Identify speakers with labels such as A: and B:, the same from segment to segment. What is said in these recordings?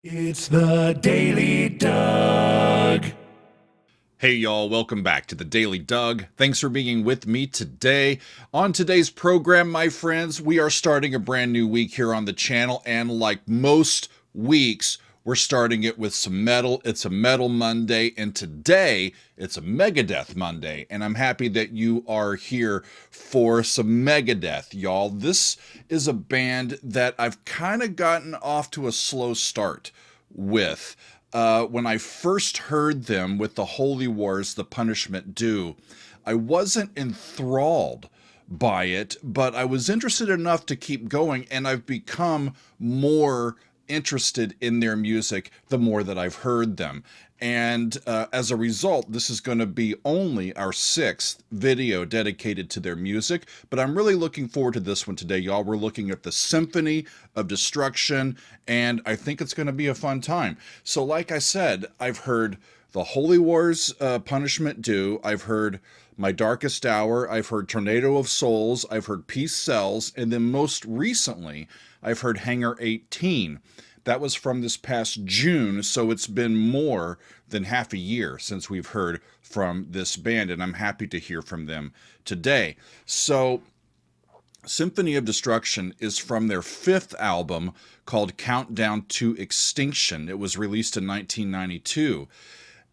A: It's the Daily Doug.
B: Hey y'all, welcome back to the Daily Doug. Thanks for being with me today. On today's program, my friends, we are starting a brand new week here on the channel, and like most weeks, we're starting it with some metal. It's a Metal Monday, and today it's a Megadeth Monday, and I'm happy that you are here for some Megadeth, y'all. This is a band that I've kind of gotten off to a slow start with. When I first heard them with the Holy Wars, The Punishment Due, I wasn't enthralled by it, but I was interested enough to keep going, and I've become more interested in their music the more that I've heard them. And as a result, this is going to be only our 6th video dedicated to their music, but I'm really looking forward to this one today, y'all. We're looking at the Symphony of Destruction, and I think it's going to be a fun time. So like I said, I've heard the Holy Wars, Punishment Due, I've heard My Darkest Hour, I've heard Tornado of Souls, I've heard Peace Sells, and then most recently, I've heard Hangar 18. That was from this past June, so it's been more than half a year since we've heard from this band, and I'm happy to hear from them today. So, Symphony of Destruction is from their 5th album called Countdown to Extinction. It was released in 1992.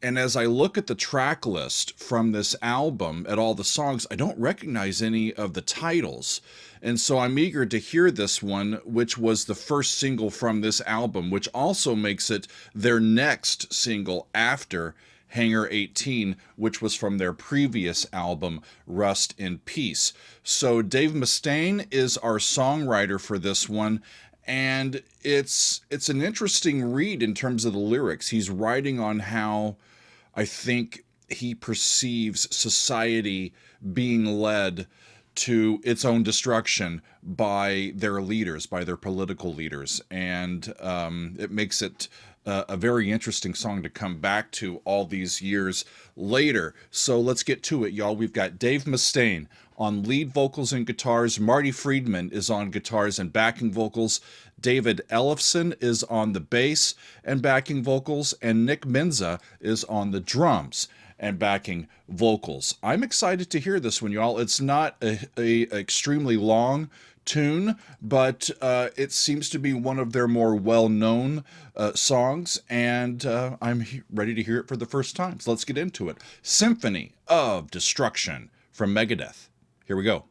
B: And as I look at the track list from this album, at all the songs, I don't recognize any of the titles. And so I'm eager to hear this one, which was the first single from this album, which also makes it their next single after Hangar 18, which was from their previous album, Rust in Peace. So Dave Mustaine is our songwriter for this one. And it's an interesting read in terms of the lyrics. He's writing on how I think he perceives society being led to its own destruction by their leaders, by their political leaders. And it makes it a very interesting song to come back to all these years later. So let's get to it, y'all. We've got Dave Mustaine on lead vocals and guitars. Marty Friedman is on guitars and backing vocals. David Ellefson is on the bass and backing vocals. And Nick Menza is on the drums and backing vocals. I'm excited to hear this one, y'all. It's not a extremely long tune, but it seems to be one of their more well-known songs, and I'm ready to hear it for the first time. So let's get into it. Symphony of Destruction from Megadeth. Here we go.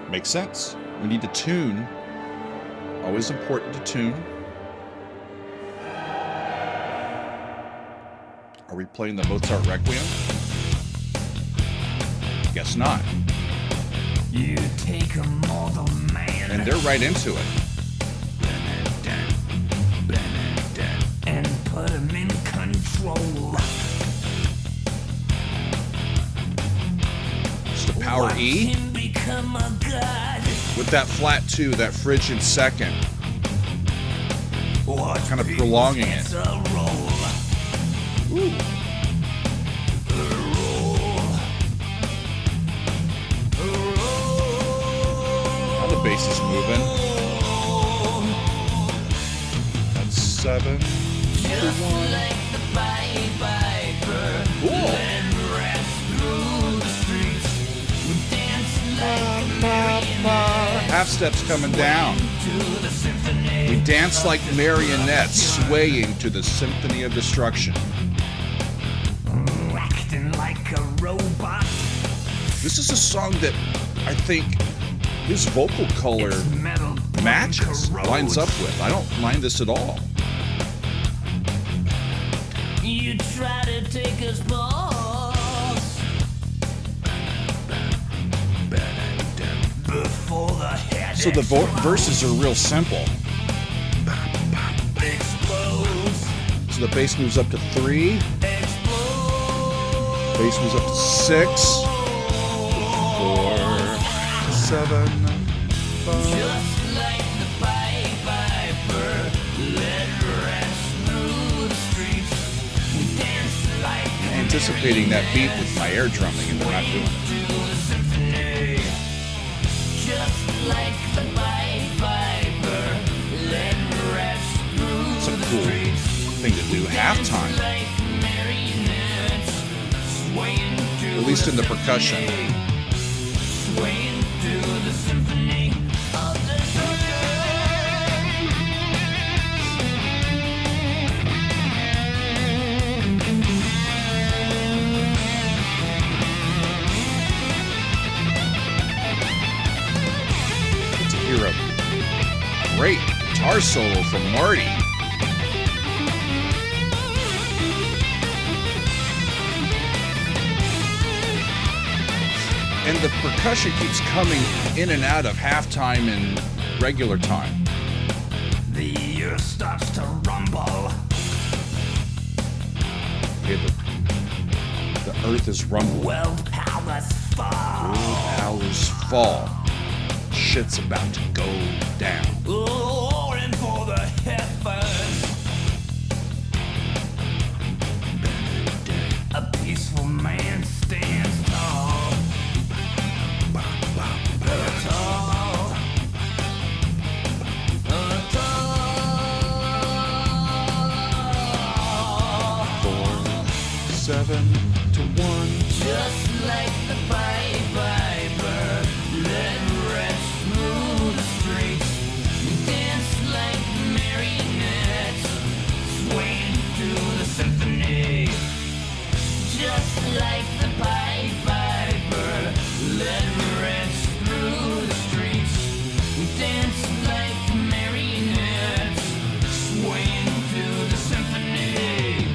B: Makes sense. We need to tune. Always important to tune. Are we playing the Mozart Requiem? Guess not.
A: You take a mortal man
B: And they're right into it.
A: and put him in control.
B: Just a power
A: Watch
B: E
A: him become a god.
B: with that flat 2, that frigid second,
A: Watch
B: kind of
A: people's
B: prolonging
A: heads
B: it.
A: roll.
B: Ooh. How the bass is moving. That's 7 to 1.
A: Like the Pied Piper,
B: Cool.
A: and rest through the streets. We dance like a marionette
B: Half steps coming down.
A: to the symphony.
B: We dance like marionettes, swaying to the Symphony of Destruction.
A: Acting like a robot.
B: This is a song that I think his vocal color
A: It's metal
B: matches,
A: corrodes.
B: lines up with. I don't mind this at all.
A: You try to take us balls before the head
B: So the verses are real simple.
A: explodes.
B: So the bass moves up to 3,
A: Explodes.
B: bass moves up to 6, 4, 7, 5.
A: Just like the Pied Piper, let rest through the streets. We dance like
B: Anticipating that beat with my air drumming, and they're not doing it.
A: to the symphony. Just like the Pied Piper led rats through
B: It's a
A: the
B: cool
A: streets.
B: thing to do halftime,
A: Like marionettes, swaying to
B: at least in the percussion.
A: swaying to the symphony of destruction.
B: Get to hear a great guitar solo from Marty. And the percussion keeps coming in and out of halftime and regular time.
A: The earth starts to rumble.
B: Okay, the earth is rumbling.
A: World powers fall.
B: World powers fall. Shit's about to go down.
A: Roaring for the heavens. A peaceful man stands tall. Tall. Tall.
B: 4-7-1.
A: Just like the Pied Piper led rats through the streets. Dance like marionettes, swaying to the symphony. Just like the Pied Piper led rats through the streets. Dance like marionettes, swaying to the symphony.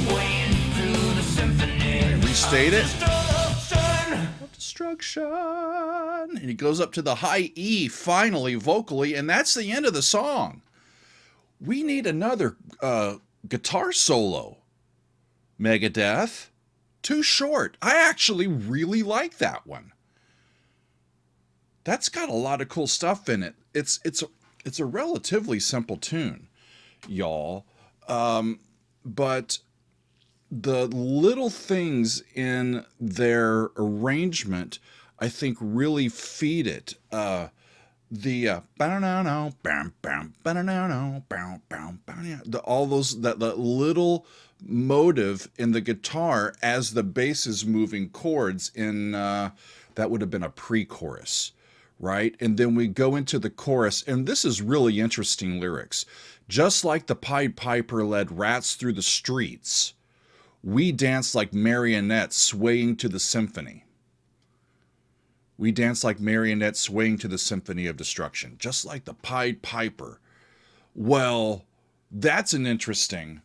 A: Swaying to the symphony.
B: Restate it.
A: Destruction.
B: Destruction. And he goes up to the high E finally, vocally, and that's the end of the song. We need another guitar solo. Megadeth. Too short. I actually really like that one. That's got a lot of cool stuff in it. It's a relatively simple tune, y'all. But the little things in their arrangement, I think, really feed it. The all those that little motive in the guitar as the bass is moving chords in that would have been a pre-chorus, right? And then we go into the chorus, and this is really interesting lyrics. Just like the Pied Piper led rats through the streets, we dance like marionettes swaying to the symphony. We dance like marionettes swaying to the Symphony of Destruction, just like the Pied Piper. Well, that's an interesting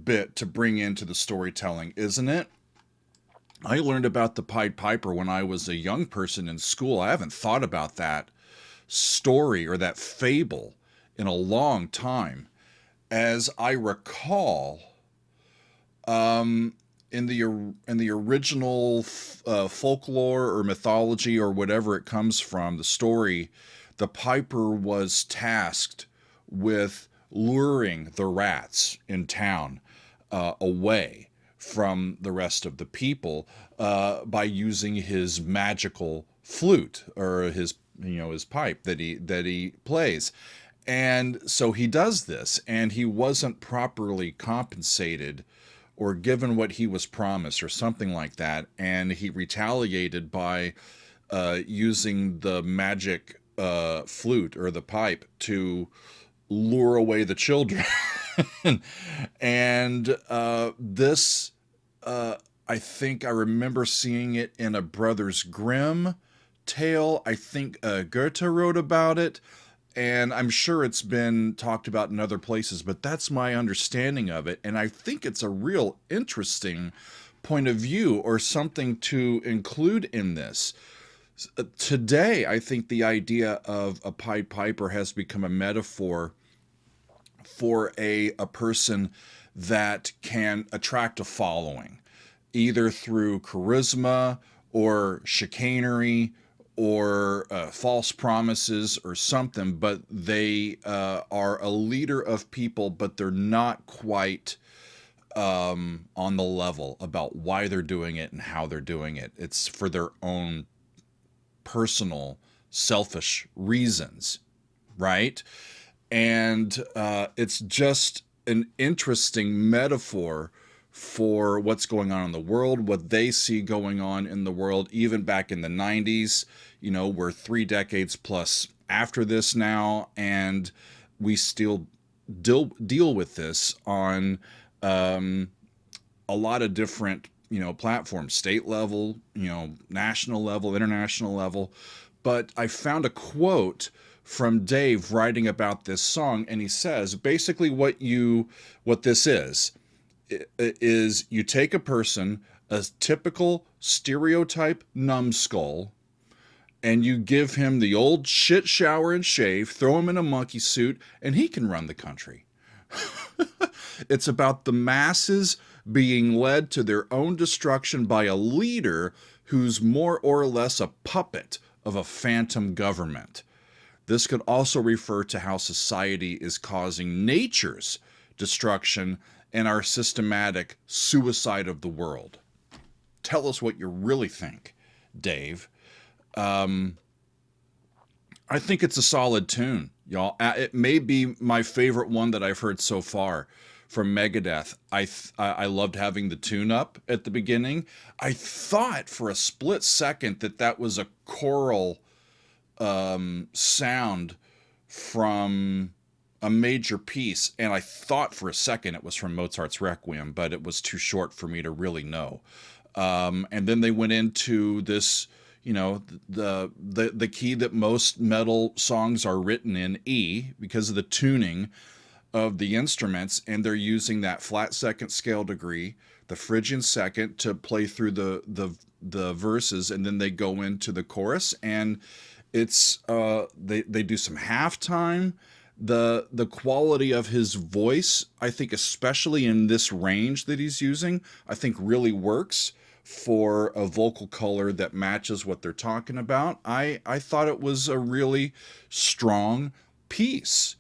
B: bit to bring into the storytelling, isn't it? I learned about the Pied Piper when I was a young person in school. I haven't thought about that story or that fable in a long time. As I recall, in the original folklore or mythology or whatever it comes from, the story, the Piper was tasked with luring the rats in town away from the rest of the people by using his magical flute or his pipe that he plays. And so he does this, and he wasn't properly compensated or given what he was promised or something like that, and he retaliated by using the magic flute or the pipe to lure away the children. And this, I think I remember seeing it in a Brothers Grimm tale. I think Goethe wrote about it, and I'm sure it's been talked about in other places, but that's my understanding of it. And I think it's a real interesting point of view or something to include in this. Today, I think the idea of a Pied Piper has become a metaphor for a person that can attract a following, either through charisma or chicanery or false promises or something, but they are a leader of people, but they're not quite on the level about why they're doing it and how they're doing it. It's for their own personal selfish reasons, right? And it's just an interesting metaphor for what's going on in the world, what they see going on in the world, even back in the 90s. You know, we're 3 decades plus after this now, and we still deal with this on a lot of different, you know, platforms, state level, you know, national level, international level. But I found a quote from Dave writing about this song, and he says basically what this is you take a person, a typical stereotype numbskull, and you give him the old shit shower and shave, throw him in a monkey suit, and he can run the country. It's about the masses being led to their own destruction by a leader who's more or less a puppet of a phantom government. This could also refer to how society is causing nature's destruction and our systematic suicide of the world. Tell us what you really think, Dave. I think it's a solid tune, y'all. It may be my favorite one that I've heard so far from Megadeth. I loved having the tune up at the beginning. I thought for a split second that was a choral sound from a major piece, and I thought for a second it was from Mozart's Requiem, but it was too short for me to really know. And then they went into this, you know, the key that most metal songs are written in, E, because of the tuning of the instruments, and they're using that flat second scale degree, the Phrygian second, to play through the verses, and then they go into the chorus, and it's they do some halftime. The quality of his voice, I think, especially in this range that he's using, I think really works for a vocal color that matches what they're talking about. I thought it was a really strong piece.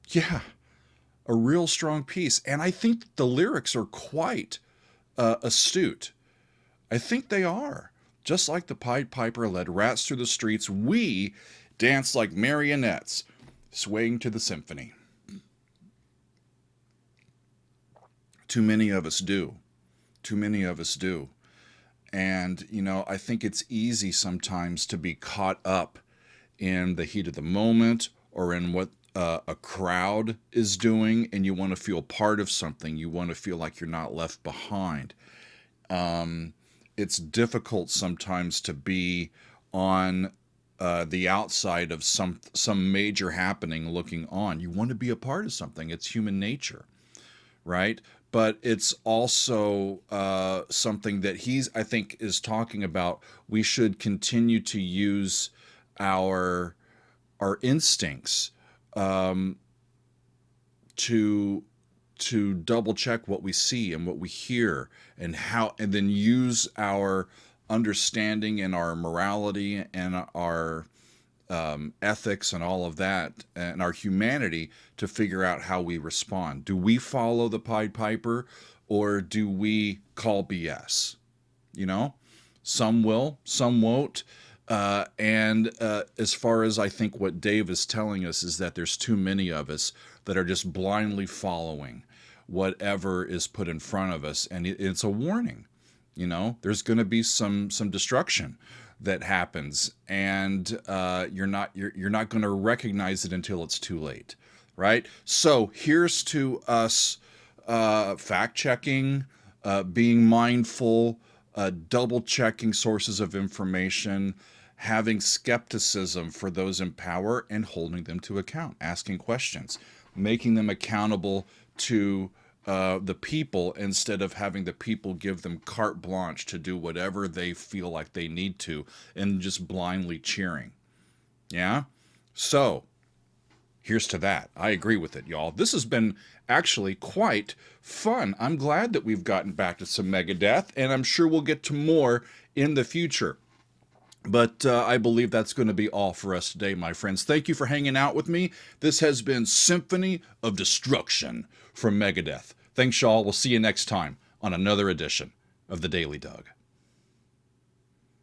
B: Yeah, a real strong piece. And I think the lyrics are quite astute. I think they are. Just like the Pied Piper led rats through the streets, we dance like marionettes, swaying to the symphony. Too many of us do. Too many of us do. And, you know, I think it's easy sometimes to be caught up in the heat of the moment or in what a crowd is doing, and you want to feel part of something. You want to feel like you're not left behind. It's difficult sometimes to be on the outside of some major happening looking on. You want to be a part of something. It's human nature, right? But it's also something that I think, is talking about. We should continue to use our instincts to double check what we see and what we hear, and then use our understanding and our morality and our ethics and all of that and our humanity to figure out how we respond. Do we follow the Pied Piper, or do we call BS? You know, some will, some won't. And as far as I think what Dave is telling us is that there's too many of us that are just blindly following whatever is put in front of us. And it's a warning. You know, there's going to be some destruction that happens, and you're not going to recognize it until it's too late, right? So here's to us fact checking, being mindful, double checking sources of information, having skepticism for those in power, and holding them to account, asking questions, making them accountable to the people, instead of having the people give them carte blanche to do whatever they feel like they need to, and just blindly cheering. Yeah? So, here's to that. I agree with it, y'all. This has been actually quite fun. I'm glad that we've gotten back to some Megadeth, and I'm sure we'll get to more in the future. But I believe that's going to be all for us today, my friends. Thank you for hanging out with me. This has been Symphony of Destruction from Megadeth. Thanks, y'all. We'll see you next time on another edition of The Daily Doug.